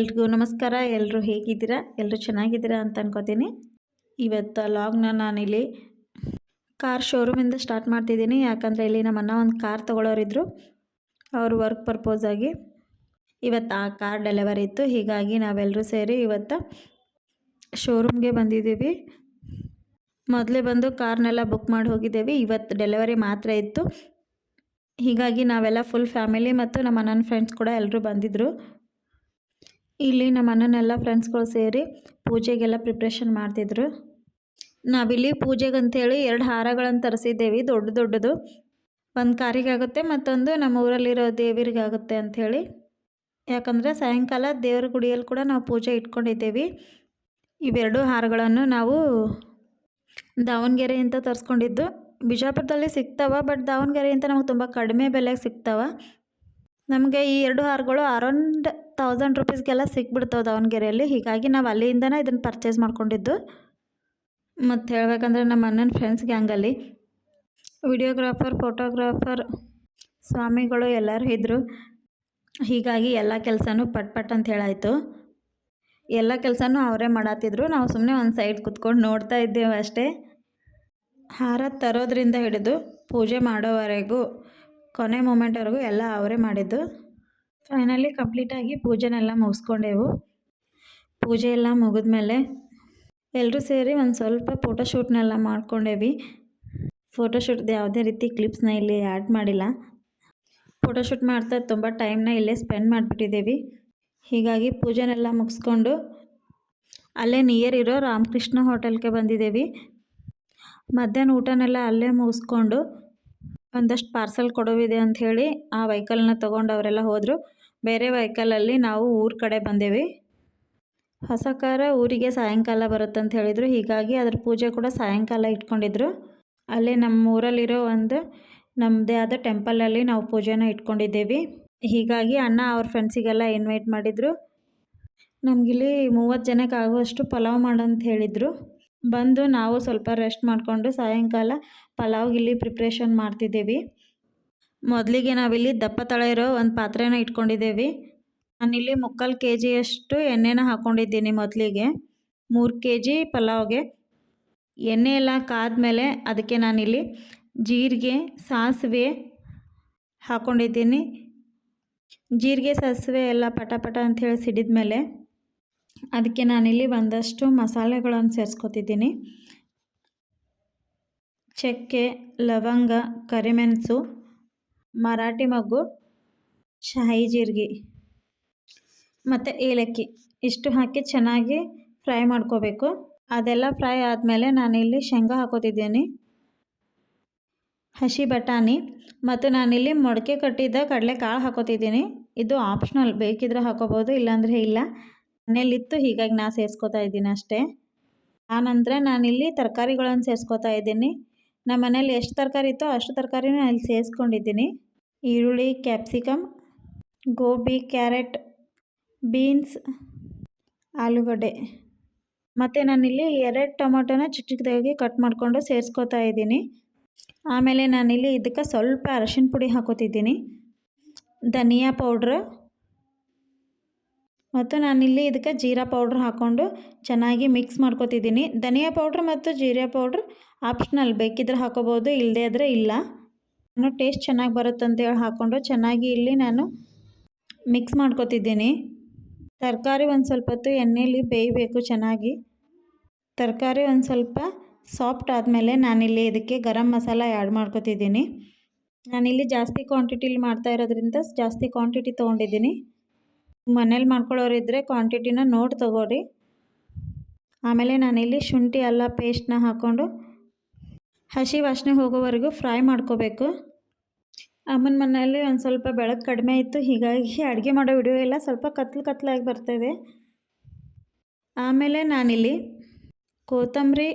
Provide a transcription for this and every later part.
ಎಲ್ರಿಗೂ ನಮಸ್ಕಾರ. ಎಲ್ಲರೂ ಹೇಗಿದ್ದೀರಾ? ಎಲ್ಲರೂ ಚೆನ್ನಾಗಿದ್ದೀರಾ ಅಂತ ಅನ್ಕೋತೀನಿ. ಇವತ್ತು ಲಾಗ್ನ ನಾನಿಲ್ಲಿ ಕಾರ್ ಶೋರೂಮಿಂದ ಸ್ಟಾರ್ಟ್ ಮಾಡ್ತಿದ್ದೀನಿ. ಯಾಕಂದರೆ ಇಲ್ಲಿ ನಮ್ಮನ್ನ ಒಂದು ಕಾರ್ ತೊಗೊಳೋರಿದ್ರು. ಅವರು ವರ್ಕ್ ಪರ್ಪೋಸಾಗಿ ಇವತ್ತು ಆ ಕಾರ್ ಡೆಲಿವರಿ ಇತ್ತು. ಹೀಗಾಗಿ ನಾವೆಲ್ಲರೂ ಸೇರಿ ಇವತ್ತು ಶೋರೂಮ್ಗೆ ಬಂದಿದ್ದೀವಿ. ಮೊದಲೇ ಬಂದು ಕಾರ್ನೆಲ್ಲ ಬುಕ್ ಮಾಡಿ ಹೋಗಿದ್ದೇವೆ. ಇವತ್ತು ಡೆಲಿವರಿ ಮಾತ್ರ ಇತ್ತು. ಹೀಗಾಗಿ ನಾವೆಲ್ಲ ಫುಲ್ ಫ್ಯಾಮಿಲಿ ಮತ್ತು ನಮ್ಮ ಅಣ್ಣನ ಫ್ರೆಂಡ್ಸ್ ಕೂಡ ಎಲ್ಲರೂ ಬಂದಿದ್ದರು. ಇಲ್ಲಿ ನಮ್ಮ ಅಣ್ಣನೆಲ್ಲ ಫ್ರೆಂಡ್ಸ್ಗಳು ಸೇರಿ ಪೂಜೆಗೆಲ್ಲ ಪ್ರಿಪ್ರೇಷನ್ ಮಾಡ್ತಿದ್ರು. ನಾವಿಲ್ಲಿ ಪೂಜೆಗಂತೇಳಿ 2 ಹಾರಗಳನ್ನು ತರಿಸಿದ್ದೇವೆ, ದೊಡ್ಡದು. ಒಂದು ಕಾರಿಗಾಗುತ್ತೆ, ಮತ್ತೊಂದು ನಮ್ಮ ಊರಲ್ಲಿರೋ ದೇವರಿಗಾಗುತ್ತೆ ಅಂಥೇಳಿ. ಯಾಕಂದರೆ ಸಾಯಂಕಾಲ ದೇವ್ರ ಗುಡಿಯಲ್ಲಿ ಕೂಡ ನಾವು ಪೂಜೆ ಇಟ್ಕೊಂಡಿದ್ದೇವೆ. ಇವೆರಡು ಹಾರಗಳನ್ನು ನಾವು ದಾವಣಗೆರೆಯಿಂದ ತರಿಸ್ಕೊಂಡಿದ್ದು. ಬಿಜಾಪುರದಲ್ಲಿ ಸಿಗ್ತಾವ, ಬಟ್ ದಾವಣಗೆರೆಯಿಂದ ನಮಗೆ ತುಂಬ ಕಡಿಮೆ ಬೆಲೆಗೆ ಸಿಗ್ತಾವ. ನಮಗೆ ಈ 2 ಹಾರಗಳು ಅರೌಂಡ್ 1000 ರೂಪೀಸ್ಗೆಲ್ಲ ಸಿಕ್ಬಿಡ್ತಾವೆ ದಾವಣಗೆರೆಯಲ್ಲಿ. ಹೀಗಾಗಿ ನಾವು ಅಲ್ಲಿಂದನೇ ಇದನ್ನು ಪರ್ಚೇಸ್ ಮಾಡ್ಕೊಂಡಿದ್ದು. ಮತ್ತು ಹೇಳಬೇಕಂದ್ರೆ ನಮ್ಮ ಅಣ್ಣನ ಫ್ರೆಂಡ್ಸ್ ಗ್ಯಾಂಗಲ್ಲಿ ವಿಡಿಯೋಗ್ರಾಫರ್, ಫೋಟೋಗ್ರಾಫರ್, ಸ್ವಾಮಿಗಳು ಎಲ್ಲರೂ ಇದ್ದರು. ಹೀಗಾಗಿ ಎಲ್ಲ ಕೆಲಸನೂ ಪಟ್ ಅಂತ ಹೇಳಾಯಿತು. ಎಲ್ಲ ಕೆಲಸನೂ ಅವರೇ ಮಾಡತ್ತಿದ್ರು. ನಾವು ಸುಮ್ಮನೆ ಒಂದು ಸೈಡ್ ಕುತ್ಕೊಂಡು ನೋಡ್ತಾ ಇದ್ದೇವೆ ಅಷ್ಟೇ. ಹಾರ ತರೋದ್ರಿಂದ ಹಿಡಿದು ಪೂಜೆ ಮಾಡೋವರೆಗೂ, ಕೊನೆ ಮೂಮೆಂಟ್ವರೆಗೂ ಎಲ್ಲ ಅವರೇ ಮಾಡಿದ್ದು. ಫೈನಲಿ ಕಂಪ್ಲೀಟಾಗಿ ಪೂಜೆನೆಲ್ಲ ಮುಗಿಸ್ಕೊಂಡೆವು. ಪೂಜೆ ಎಲ್ಲ ಮುಗಿದ್ಮೇಲೆ ಎಲ್ಲರೂ ಸೇರಿ ಒಂದು ಸ್ವಲ್ಪ ಫೋಟೋಶೂಟ್ನೆಲ್ಲ ಮಾಡ್ಕೊಂಡೇವಿ. ಫೋಟೋಶೂಟ್ದು ಯಾವುದೇ ರೀತಿ ಕ್ಲಿಪ್ಸ್ನ ಇಲ್ಲಿ ಆ್ಯಡ್ ಮಾಡಿಲ್ಲ. ಫೋಟೋಶೂಟ್ ಮಾಡ್ತಾ ತುಂಬ ಟೈಮ್ನ ಇಲ್ಲೇ ಸ್ಪೆಂಡ್ ಮಾಡಿಬಿಟ್ಟಿದ್ದೇವೆ. ಹೀಗಾಗಿ ಪೂಜೆನೆಲ್ಲ ಮುಗಿಸ್ಕೊಂಡು ಅಲ್ಲೇ ನಿಯರ್ ಇರೋ ರಾಮಕೃಷ್ಣ ಹೋಟೆಲ್ಗೆ ಬಂದಿದ್ದೇವೆ. ಮಧ್ಯಾಹ್ನ ಊಟನೆಲ್ಲ ಅಲ್ಲೇ ಮುಗಿಸ್ಕೊಂಡು ಒಂದಷ್ಟು ಪಾರ್ಸಲ್ ಕೊಡೋವಿದೆ ಅಂಥೇಳಿ ಆ ವೆಹಿಕಲ್ನ ತೊಗೊಂಡು ಅವರೆಲ್ಲ ಹೋದರು. ಬೇರೆ ವೆಹಿಕಲಲ್ಲಿ ನಾವು ಊರ ಕಡೆ ಬಂದೇವಿ. ಹೊಸ ಕಾರ ಊರಿಗೆ ಸಾಯಂಕಾಲ ಬರುತ್ತಂತ ಹೇಳಿದರು. ಹೀಗಾಗಿ ಅದ್ರ ಪೂಜೆ ಕೂಡ ಸಾಯಂಕಾಲ ಇಟ್ಕೊಂಡಿದ್ರು. ಅಲ್ಲೇ ನಮ್ಮ ಊರಲ್ಲಿರೋ ಒಂದು ನಮ್ಮದೇ ಆದ ಟೆಂಪಲಲ್ಲಿ ನಾವು ಪೂಜೆನ ಇಟ್ಕೊಂಡಿದ್ದೇವೆ. ಹೀಗಾಗಿ ಅಣ್ಣ ಅವ್ರ ಫ್ರೆಂಡ್ಸಿಗೆಲ್ಲ ಇನ್ವೈಟ್ ಮಾಡಿದರು. ನಮಗಿಲ್ಲಿ 30 ಜನಕ್ಕೆ ಆಗುವಷ್ಟು ಪಲಾವ್ ಮಾಡಂತ ಹೇಳಿದರು. ಬಂದು ನಾವು ಸ್ವಲ್ಪ ರೆಸ್ಟ್ ಮಾಡಿಕೊಂಡು ಸಾಯಂಕಾಲ ಪಲಾವ್ಗಿಲ್ಲಿ ಪ್ರಿಪ್ರೇಷನ್ ಮಾಡ್ತಿದ್ದೇವೆ. ಮೊದಲಿಗೆ ನಾವಿಲ್ಲಿ ದಪ್ಪ ತಳ ಇರೋ ಒಂದು ಪಾತ್ರೆನ ಇಟ್ಕೊಂಡಿದ್ದೇವೆ. ನಾನಿಲ್ಲಿ 3/4 kg ಎಣ್ಣೆನ ಹಾಕ್ಕೊಂಡಿದ್ದೀನಿ. ಮೊದಲಿಗೆ 3 kg ಪಲಾವ್ಗೆ ಎಣ್ಣೆ ಎಲ್ಲ ಕಾದ್ಮೇಲೆ ಅದಕ್ಕೆ ನಾನಿಲ್ಲಿ ಜೀರಿಗೆ, ಸಾಸಿವೆ ಹಾಕ್ಕೊಂಡಿದ್ದೀನಿ. ಜೀರಿಗೆ, ಸಾಸಿವೆ ಎಲ್ಲ ಪಟ ಅಂಥೇಳಿ ಸಿಡಿದ ಮೇಲೆ ಅದಕ್ಕೆ ನಾನಿಲ್ಲಿ ಒಂದಷ್ಟು ಮಸಾಲೆಗಳನ್ನು ಸೇರಿಸ್ಕೊತಿದ್ದೀನಿ. ಚಕ್ಕೆ, ಲವಂಗ, ಕರಿಮೆಣಸು, ಮರಾಠಿ ಮೊಗ್ಗು, ಶಾಹಿ ಜೀರಿಗೆ ಮತ್ತು ಏಲಕ್ಕಿ ಇಷ್ಟು ಹಾಕಿ ಚೆನ್ನಾಗಿ ಫ್ರೈ ಮಾಡ್ಕೋಬೇಕು. ಅದೆಲ್ಲ ಫ್ರೈ ಆದಮೇಲೆ ನಾನಿಲ್ಲಿ ಶೇಂಗಾ ಹಾಕೋತಿದ್ದೀನಿ, ಹಸಿ ಬಟಾಣಿ ಮತ್ತು ನಾನಿಲ್ಲಿ ಮೊಳಕೆ ಕಟ್ಟಿದ್ದ ಕಡಲೆಕಾಳು ಹಾಕೋತಿದ್ದೀನಿ. ಇದು ಆಪ್ಷನಲ್, ಬೇಕಿದ್ರೆ ಹಾಕೋಬೋದು, ಇಲ್ಲಾಂದರೆ ಇಲ್ಲ. ಮನೇಲಿತ್ತು ಹೀಗಾಗಿ ನಾನು ಸೇರಿಸ್ಕೊತಾ ಇದ್ದೀನಿ ಅಷ್ಟೇ. ಆನಂತರ ನಾನಿಲ್ಲಿ ತರಕಾರಿಗಳನ್ನು ಸೇರಿಸ್ಕೊತಾ ಇದ್ದೀನಿ. ನಮ್ಮ ಮನೇಲಿ ಎಷ್ಟು ತರಕಾರಿ ಇತ್ತೋ ಅಷ್ಟು ತರಕಾರಿನ ಇಲ್ಲಿ ಸೇರಿಸ್ಕೊಂಡಿದ್ದೀನಿ. ಈರುಳ್ಳಿ, ಕ್ಯಾಪ್ಸಿಕಮ್, ಗೋಬಿ, ಕ್ಯಾರೆಟ್, ಬೀನ್ಸ್, ಆಲೂಗಡ್ಡೆ ಮತ್ತು ನಾನಿಲ್ಲಿ 2 ಟೊಮೊಟೊನ ಚಿಕ್ಕದಾಗಿ ಕಟ್ ಮಾಡಿಕೊಂಡು ಸೇರಿಸ್ಕೊತಾ ಇದ್ದೀನಿ. ಆಮೇಲೆ ನಾನಿಲ್ಲಿ ಇದಕ್ಕೆ ಸ್ವಲ್ಪ ಅರಶಿನ ಪುಡಿ ಹಾಕೋತಿದ್ದೀನಿ, ಧನಿಯಾ ಪೌಡ್ರ್ ಮತ್ತು ನಾನಿಲ್ಲಿ ಇದಕ್ಕೆ ಜೀರಾ ಪೌಡ್ರ್ ಹಾಕ್ಕೊಂಡು ಚೆನ್ನಾಗಿ ಮಿಕ್ಸ್ ಮಾಡ್ಕೊತಿದ್ದೀನಿ. ಧನಿಯಾ ಪೌಡ್ರ್ ಮತ್ತು ಜೀರಾ ಪೌಡ್ರ್ ಆಪ್ಷನಲ್, ಬೇಕಿದ್ರೆ ಹಾಕೋಬೋದು, ಇಲ್ಲದೇ ಆದರೆ ಇಲ್ಲ. ನಾನು ಟೇಸ್ಟ್ ಚೆನ್ನಾಗಿ ಬರುತ್ತಂತೇಳಿ ಹಾಕ್ಕೊಂಡು ಚೆನ್ನಾಗಿ ಇಲ್ಲಿ ನಾನು ಮಿಕ್ಸ್ ಮಾಡ್ಕೊತಿದ್ದೀನಿ. ತರಕಾರಿ ಒಂದು ಸ್ವಲ್ಪ ಹೊತ್ತು ಎಣ್ಣೆಯಲ್ಲಿ ಬೇಯಬೇಕು ಚೆನ್ನಾಗಿ. ತರಕಾರಿ ಒಂದು ಸ್ವಲ್ಪ ಸಾಫ್ಟ್ ಆದಮೇಲೆ ನಾನಿಲ್ಲಿ ಇದಕ್ಕೆ ಗರಂ ಮಸಾಲ ಆ್ಯಡ್ ಮಾಡ್ಕೊತಿದ್ದೀನಿ. ನಾನಿಲ್ಲಿ ಜಾಸ್ತಿ ಕ್ವಾಂಟಿಟಿಲಿ ಮಾಡ್ತಾ ಇರೋದ್ರಿಂದ ಜಾಸ್ತಿ ಕ್ವಾಂಟಿಟಿ ತೊಗೊಂಡಿದ್ದೀನಿ. ಮನೇಲಿ ಮಾಡ್ಕೊಳ್ಳೋರಿದ್ದರೆ ಕ್ವಾಂಟಿಟಿನ ನೋಡಿ ತೊಗೊಳ್ರಿ. ಆಮೇಲೆ ನಾನಿಲ್ಲಿ ಶುಂಠಿ ಅಲ್ಲ ಪೇಸ್ಟ್ನ ಹಾಕ್ಕೊಂಡು ಹಸಿ ವಾಸನೆ ಹೋಗೋವರೆಗೂ ಫ್ರೈ ಮಾಡ್ಕೋಬೇಕು. ಅಮ್ಮನ ಮನೆಯಲ್ಲಿ ಒಂದು ಸ್ವಲ್ಪ ಬೆಳಕು ಕಡಿಮೆ ಇತ್ತು, ಹೀಗಾಗಿ ಅಡುಗೆ ಮಾಡೋ ವಿಡಿಯೋ ಎಲ್ಲ ಸ್ವಲ್ಪ ಕತ್ಲಾಗಿ ಬರ್ತಾಯಿದೆ. ಆಮೇಲೆ ನಾನಿಲ್ಲಿ ಕೊತ್ತಂಬರಿ,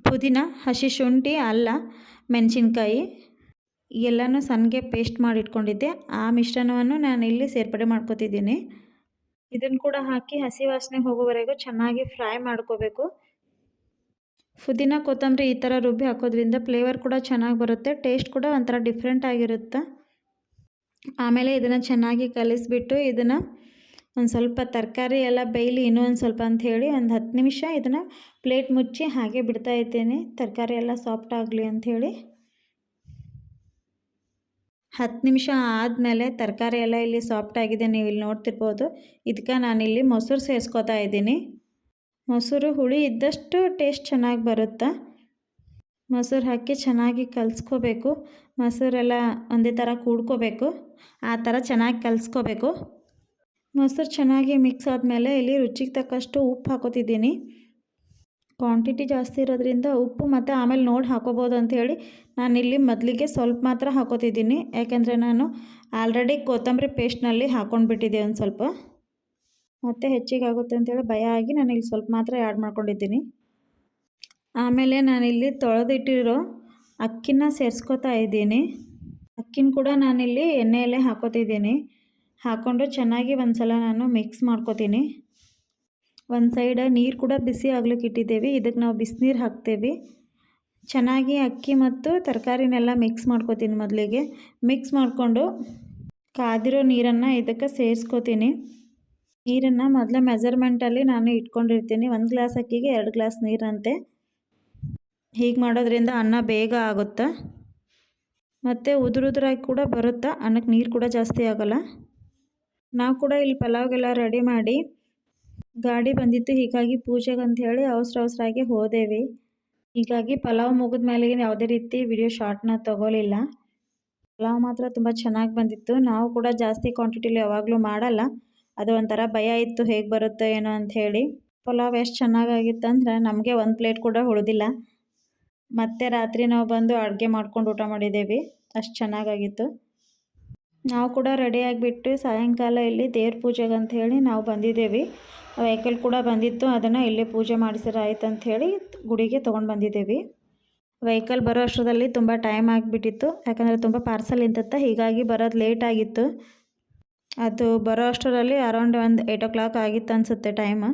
ಪುದೀನ, ಹಸಿ ಶುಂಠಿ, ಅಲ್ಲ, ಮೆಣಸಿನ್ಕಾಯಿ ಎಲ್ಲನೂ ಸಣ್ಣಗೆ ಪೇಸ್ಟ್ ಮಾಡಿ ಇಟ್ಕೊಂಡಿದ್ದೆ. ಆ ಮಿಶ್ರಣವನ್ನು ನಾನಿಲ್ಲಿ ಸೇರ್ಪಡೆ ಮಾಡ್ಕೊತಿದ್ದೀನಿ. ಇದನ್ನು ಕೂಡ ಹಾಕಿ ಹಸಿ ವಾಸನೆ ಹೋಗೋವರೆಗೂ ಚೆನ್ನಾಗಿ ಫ್ರೈ ಮಾಡ್ಕೋಬೇಕು. ಪುದೀನ, ಕೊತ್ತಂಬರಿ ಈ ಥರ ರುಬ್ಬಿ ಹಾಕೋದ್ರಿಂದ ಫ್ಲೇವರ್ ಕೂಡ ಚೆನ್ನಾಗಿ ಬರುತ್ತೆ, ಟೇಸ್ಟ್ ಕೂಡ ಒಂಥರ ಡಿಫ್ರೆಂಟ್ ಆಗಿರುತ್ತೆ. ಆಮೇಲೆ ಇದನ್ನು ಚೆನ್ನಾಗಿ ಕಲಿಸ್ಬಿಟ್ಟು ಇದನ್ನು ಒಂದು ಸ್ವಲ್ಪ ತರಕಾರಿ ಎಲ್ಲ ಬೇಯಲಿ ಇನ್ನೂ ಒಂದು ಸ್ವಲ್ಪ ಅಂಥೇಳಿ ಒಂದು 10 ನಿಮಿಷ ಇದನ್ನು ಪ್ಲೇಟ್ ಮುಚ್ಚಿ ಹಾಗೆ ಬಿಡ್ತಾ ಇದ್ದೇನೆ, ತರಕಾರಿ ಎಲ್ಲ ಸಾಫ್ಟ್ ಆಗಲಿ ಅಂಥೇಳಿ. 10 ನಿಮಿಷ ಆದಮೇಲೆ ತರಕಾರಿ ಎಲ್ಲ ಇಲ್ಲಿ ಸಾಫ್ಟ್ ಆಗಿದೆ, ನೀವು ಇಲ್ಲಿ ನೋಡ್ತಿರ್ಬೋದು. ಇದಕ್ಕೆ ನಾನಿಲ್ಲಿ ಮೊಸರು ಸೇರಿಸ್ಕೊತಾ ಇದ್ದೀನಿ. ಮೊಸರು ಹುಳಿ ಇದ್ದಷ್ಟು ಟೇಸ್ಟ್ ಚೆನ್ನಾಗಿ ಬರುತ್ತೆ. ಮೊಸರು ಹಾಕಿ ಚೆನ್ನಾಗಿ ಕಲಿಸ್ಕೋಬೇಕು. ಮೊಸರೆಲ್ಲ ಒಂದೇ ಥರ ಕೂಡ್ಕೋಬೇಕು, ಆ ಥರ ಚೆನ್ನಾಗಿ ಕಲಿಸ್ಕೋಬೇಕು. ಮೊಸರು ಚೆನ್ನಾಗಿ ಮಿಕ್ಸ್ ಆದಮೇಲೆ ಇಲ್ಲಿ ರುಚಿಗೆ ತಕ್ಕಷ್ಟು ಉಪ್ಪು ಹಾಕೋತಿದ್ದೀನಿ. ಕ್ವಾಂಟಿಟಿ ಜಾಸ್ತಿ ಇರೋದ್ರಿಂದ ಉಪ್ಪು ಮತ್ತು ಆಮೇಲೆ ನೋಡಿ ಹಾಕೋಬೋದು ಅಂಥೇಳಿ ನಾನಿಲ್ಲಿ ಮೊದಲಿಗೆ ಸ್ವಲ್ಪ ಮಾತ್ರ ಹಾಕೋತಿದ್ದೀನಿ. ಯಾಕೆಂದರೆ ನಾನು ಆಲ್ರೆಡಿ ಕೊತ್ತಂಬರಿ ಪೇಸ್ಟ್ನಲ್ಲಿ ಹಾಕ್ಕೊಂಡ್ಬಿಟ್ಟಿದ್ದೆ ಒಂದು ಸ್ವಲ್ಪ, ಮತ್ತು ಹೆಚ್ಚಿಗೆ ಆಗುತ್ತೆ ಅಂಥೇಳಿ ಭಯ ಆಗಿ ನಾನಿಲ್ಲಿ ಸ್ವಲ್ಪ ಮಾತ್ರ ಆ್ಯಡ್ ಮಾಡ್ಕೊಂಡಿದ್ದೀನಿ. ಆಮೇಲೆ ನಾನಿಲ್ಲಿ ತೊಳೆದಿಟ್ಟಿರೋ ಅಕ್ಕಿನ ಸೇರಿಸ್ಕೊತಾ ಇದ್ದೀನಿ. ಅಕ್ಕಿನ ಕೂಡ ನಾನಿಲ್ಲಿ ಎಣ್ಣೆಯಲ್ಲೇ ಹಾಕೋತಿದ್ದೀನಿ. ಹಾಕ್ಕೊಂಡು ಚೆನ್ನಾಗಿ ಒಂದು ಸಲ ನಾನು ಮಿಕ್ಸ್ ಮಾಡ್ಕೋತೀನಿ. ಒಂದು ಸೈಡ ನೀರು ಕೂಡ ಬಿಸಿ ಆಗ್ಲಿಕ್ಕೆ ಇಟ್ಟಿದ್ದೇವೆ, ಇದಕ್ಕೆ ನಾವು ಬಿಸಿನೀರು ಹಾಕ್ತೇವೆ. ಚೆನ್ನಾಗಿ ಅಕ್ಕಿ ಮತ್ತು ತರಕಾರಿನೆಲ್ಲ ಮಿಕ್ಸ್ ಮಾಡ್ಕೋತೀನಿ. ಮೊದಲಿಗೆ ಮಿಕ್ಸ್ ಮಾಡಿಕೊಂಡು ಕಾದಿರೋ ನೀರನ್ನು ಇದಕ್ಕೆ ಸೇರಿಸ್ಕೋತೀನಿ. ನೀರನ್ನು ಮೊದಲೇ ಮೆಜರ್ಮೆಂಟಲ್ಲಿ ನಾನು ಇಟ್ಕೊಂಡಿರ್ತೀನಿ. 1 ಗ್ಲಾಸ್ ಅಕ್ಕಿಗೆ 2 ಗ್ಲಾಸ್ ನೀರಂತೆ. ಹೀಗೆ ಮಾಡೋದ್ರಿಂದ ಅನ್ನ ಬೇಗ ಆಗುತ್ತೆ ಮತ್ತು ಉದುರಾಗಿ ಕೂಡ ಬರುತ್ತೆ, ಅನ್ನಕ್ಕೆ ನೀರು ಕೂಡ ಜಾಸ್ತಿ ಆಗೋಲ್ಲ. ನಾವು ಕೂಡ ಇಲ್ಲಿ ಪಲಾವ್ಗೆಲ್ಲ ರೆಡಿ ಮಾಡಿ ಗಾಡಿ ಬಂದಿತ್ತು, ಹೀಗಾಗಿ ಪೂಜೆಗೆ ಅಂಥೇಳಿ ಅವಸರಾಗಿ ಹೋದೇವಿ. ಹೀಗಾಗಿ ಪಲಾವ್ ಮುಗಿದ ಮೇಲೆ ಯಾವುದೇ ರೀತಿ ವಿಡಿಯೋ ಶಾರ್ಟ್ನ ತೊಗೊಲಿಲ್ಲ. ಪಲಾವ್ ಮಾತ್ರ ತುಂಬ ಚೆನ್ನಾಗಿ ಬಂದಿತ್ತು. ನಾವು ಕೂಡ ಜಾಸ್ತಿ ಕ್ವಾಂಟಿಟಿಲಿ ಯಾವಾಗಲೂ ಮಾಡಲ್ಲ, ಅದು ಒಂಥರ ಭಯ ಇತ್ತು ಹೇಗೆ ಬರುತ್ತೋ ಏನೋ ಅಂಥೇಳಿ. ಪಲಾವ್ ಎಷ್ಟು ಚೆನ್ನಾಗಾಗಿತ್ತು ಅಂದರೆ ನಮಗೆ ಒಂದು ಪ್ಲೇಟ್ ಕೂಡ ಉಳಿದಿಲ್ಲ. ಮತ್ತೆ ರಾತ್ರಿ ನಾವು ಬಂದು ಅಡುಗೆ ಮಾಡ್ಕೊಂಡು ಊಟ ಮಾಡಿದ್ದೇವೆ, ಅಷ್ಟು ಚೆನ್ನಾಗಾಗಿತ್ತು. ನಾವು ಕೂಡ ರೆಡಿಯಾಗಿಬಿಟ್ಟು ಸಾಯಂಕಾಲ ಇಲ್ಲಿ ದೇವ್ರ ಪೂಜೆಗೆ ಅಂಥೇಳಿ ನಾವು ಬಂದಿದ್ದೇವೆ. ವೆಹಿಕಲ್ ಕೂಡ ಬಂದಿತ್ತು, ಅದನ್ನು ಇಲ್ಲೇ ಪೂಜೆ ಮಾಡಿಸಿದ್ರೆ ಆಯ್ತು ಅಂಥೇಳಿ ಗುಡಿಗೆ ತೊಗೊಂಡು ಬಂದಿದ್ದೇವೆ. ವೆಹಿಕಲ್ ಬರೋ ಅಷ್ಟರಲ್ಲಿ ತುಂಬ ಟೈಮ್ ಆಗಿಬಿಟ್ಟಿತ್ತು, ಯಾಕಂದರೆ ತುಂಬ ಪಾರ್ಸಲ್ ಇಂತತ್ತ, ಹೀಗಾಗಿ ಬರೋದು ಲೇಟ್ ಆಗಿತ್ತು. ಅದು ಬರೋ ಅಷ್ಟರಲ್ಲಿ ಅರೌಂಡ್ ಒಂದು 8 o'clock ಆಗಿತ್ತು ಅನಿಸುತ್ತೆ ಟೈಮ್.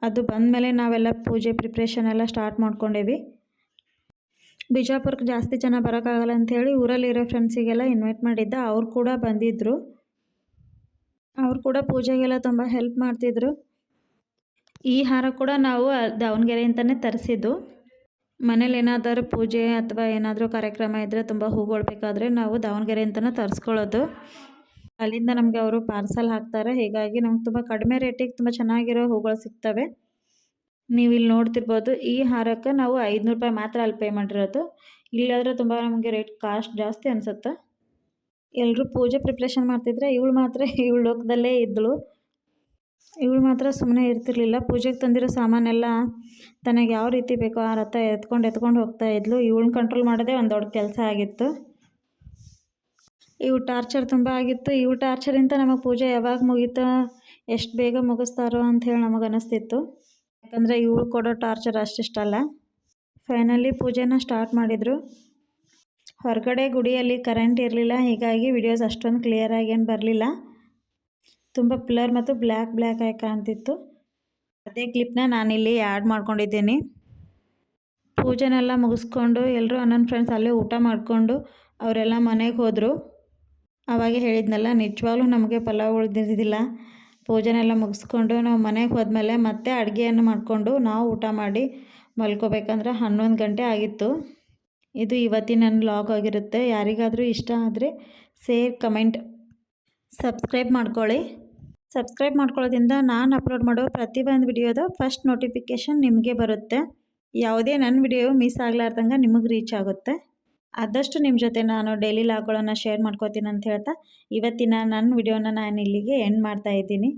ಅದು ಬಂದಮೇಲೆ ನಾವೆಲ್ಲ ಪೂಜೆ ಪ್ರಿಪ್ರೇಷನ್ ಎಲ್ಲ ಸ್ಟಾರ್ಟ್ ಮಾಡ್ಕೊಂಡೇವಿ. ಬಿಜಾಪುರಕ್ಕೆ ಜಾಸ್ತಿ ಜನ ಬರೋಕ್ಕಾಗಲ್ಲ ಅಂಥೇಳಿ ಊರಲ್ಲಿರೋ ಫ್ರೆಂಡ್ಸಿಗೆಲ್ಲ ಇನ್ವೈಟ್ ಮಾಡಿದ್ದೆ, ಅವ್ರು ಕೂಡ ಬಂದಿದ್ದರು. ಅವ್ರು ಕೂಡ ಪೂಜೆಗೆಲ್ಲ ತುಂಬ ಹೆಲ್ಪ್ ಮಾಡ್ತಿದ್ರು. ಈ ಹಾರ ಕೂಡ ನಾವು ದಾವಣಗೆರೆಯಿಂದನೇ ತರಿಸಿದ್ದು. ಮನೇಲಿ ಏನಾದರೂ ಪೂಜೆ ಅಥವಾ ಏನಾದರೂ ಕಾರ್ಯಕ್ರಮ ಇದ್ದರೆ ತುಂಬ ಹೂಗಳು ಬೇಕಾದರೆ ನಾವು ದಾವಣಗೆರೆಯಿಂದನೇ ತರಿಸ್ಕೊಳ್ಳೋದು. ಅಲ್ಲಿಂದ ನಮಗೆ ಅವರು ಪಾರ್ಸಲ್ ಹಾಕ್ತಾರೆ, ಹೀಗಾಗಿ ನಮ್ಗೆ ತುಂಬ ಕಡಿಮೆ ರೇಟಿಗೆ ತುಂಬ ಚೆನ್ನಾಗಿರೋ ಹೂಗಳು ಸಿಗ್ತವೆ. ನೀವು ಇಲ್ಲಿ ನೋಡ್ತಿರ್ಬೋದು, ಈ ಹಾರಕ್ಕೆ ನಾವು 500 ರೂಪಾಯಿ ಮಾತ್ರ ಅಲ್ಲಿ ಪೇ ಮಾಡಿರೋದು. ಇಲ್ಲಾದರೆ ತುಂಬ ನಮಗೆ ರೇಟ್ ಕಾಸ್ಟ್ ಜಾಸ್ತಿ ಅನಿಸುತ್ತೆ. ಎಲ್ಲರೂ ಪೂಜೆ ಪ್ರಿಪ್ರೇಷನ್ ಮಾಡ್ತಿದ್ರೆ ಇವಳು ಮಾತ್ರ ಇವಳು ಲೋಕದಲ್ಲೇ ಇದ್ದಳು. ಇವಳು ಮಾತ್ರ ಸುಮ್ಮನೆ ಇರ್ತಿರ್ಲಿಲ್ಲ. ಪೂಜೆಗೆ ತಂದಿರೋ ಸಾಮಾನೆಲ್ಲ ತನಗೆ ಯಾವ ರೀತಿ ಬೇಕೋ ಆ ರಥ ಎತ್ಕೊಂಡು ಹೋಗ್ತಾ ಇದ್ಲು. ಇವಳನ್ನ ಕಂಟ್ರೋಲ್ ಮಾಡೋದೇ ಒಂದು ದೊಡ್ಡ ಕೆಲಸ ಆಗಿತ್ತು. ಇವು ಟಾರ್ಚರ್ ತುಂಬ ಆಗಿತ್ತು. ಇವು ಟಾರ್ಚರಿಂದ ನಮಗೆ ಪೂಜೆ ಯಾವಾಗ ಮುಗೀತೋ, ಎಷ್ಟು ಬೇಗ ಮುಗಿಸ್ತಾರೋ ಅಂಥೇಳಿ ನಮಗೆ ಅನ್ನಿಸ್ತಿತ್ತು. ಯಾಕಂದರೆ ಇವಳು ಕೊಡೋ ಟಾರ್ಚರ್ ಅಷ್ಟಿಷ್ಟಲ್ಲ. ಫೈನಲಿ ಪೂಜೆನ ಸ್ಟಾರ್ಟ್ ಮಾಡಿದರು. ಹೊರಗಡೆ ಗುಡಿಯಲ್ಲಿ ಕರೆಂಟ್ ಇರಲಿಲ್ಲ, ಹೀಗಾಗಿ ವಿಡಿಯೋಸ್ ಅಷ್ಟೊಂದು ಕ್ಲಿಯರಾಗಿ ಏನು ಬರಲಿಲ್ಲ. ತುಂಬ ಬ್ಲರ್ ಮತ್ತು ಬ್ಲ್ಯಾಕ್ ಆಗಿ ಕಾಣ್ತಿತ್ತು. ಅದೇ ಕ್ಲಿಪ್ನ ನಾನಿಲ್ಲಿ ಆ್ಯಡ್ ಮಾಡ್ಕೊಂಡಿದ್ದೀನಿ. ಪೂಜೆನೆಲ್ಲ ಮುಗಿಸ್ಕೊಂಡು ಎಲ್ಲರೂ ನನ್ನ ಫ್ರೆಂಡ್ಸ್ ಅಲ್ಲೇ ಊಟ ಮಾಡಿಕೊಂಡು ಅವರೆಲ್ಲ ಮನೆಗೆ ಹೋದರು. ಆವಾಗೇ ಹೇಳಿದ್ನಲ್ಲ, ನಿಜವಾಗ್ಲೂ ನಮಗೆ ಪಲಾವ್ ಉಳಿದಿದ್ದಿಲ್ಲ. ಪೂಜೆನೆಲ್ಲ ಮುಗಿಸ್ಕೊಂಡು ನಾವು ಮನೆಗೆ ಹೋದ್ಮೇಲೆ ಮತ್ತೆ ಅಡುಗೆಯನ್ನು ಮಾಡಿಕೊಂಡು ನಾವು ಊಟ ಮಾಡಿ ಮಲ್ಕೋಬೇಕಂದ್ರೆ 11 ಗಂಟೆ ಆಗಿತ್ತು. ಇದು ಇವತ್ತಿನ ನನ್ನ ವ್ಲಾಗ್ ಆಗಿರುತ್ತೆ. ಯಾರಿಗಾದರೂ ಇಷ್ಟ ಆದರೆ ಶೇರ್, ಕಮೆಂಟ್, ಸಬ್ಸ್ಕ್ರೈಬ್ ಮಾಡ್ಕೊಳ್ಳಿ. ಸಬ್ಸ್ಕ್ರೈಬ್ ಮಾಡ್ಕೊಳ್ಳೋದ್ರಿಂದ ನಾನು ಅಪ್ಲೋಡ್ ಮಾಡೋ ಪ್ರತಿಯೊಂದು ವಿಡಿಯೋದ ಫಸ್ಟ್ ನೋಟಿಫಿಕೇಷನ್ ನಿಮಗೆ ಬರುತ್ತೆ. ಯಾವುದೇ ನನ್ನ ವಿಡಿಯೋ ಮಿಸ್ ಆಗಲಾರ್ದಂಗೆ ನಿಮಗೆ ರೀಚ್ ಆಗುತ್ತೆ. ಆದಷ್ಟು ನಿಮ್ಮ ಜೊತೆ ನಾನು ಡೈಲಿ ವ್ಲಾಗ್ಗಳನ್ನು ಶೇರ್ ಮಾಡ್ಕೋತೀನಿ ಅಂತ ಹೇಳ್ತಾ ಇವತ್ತಿನ ನನ್ನ ವಿಡಿಯೋನ ನಾನು ಇಲ್ಲಿಗೆ ಎಂಡ್ ಮಾಡ್ತಾಯಿದ್ದೀನಿ.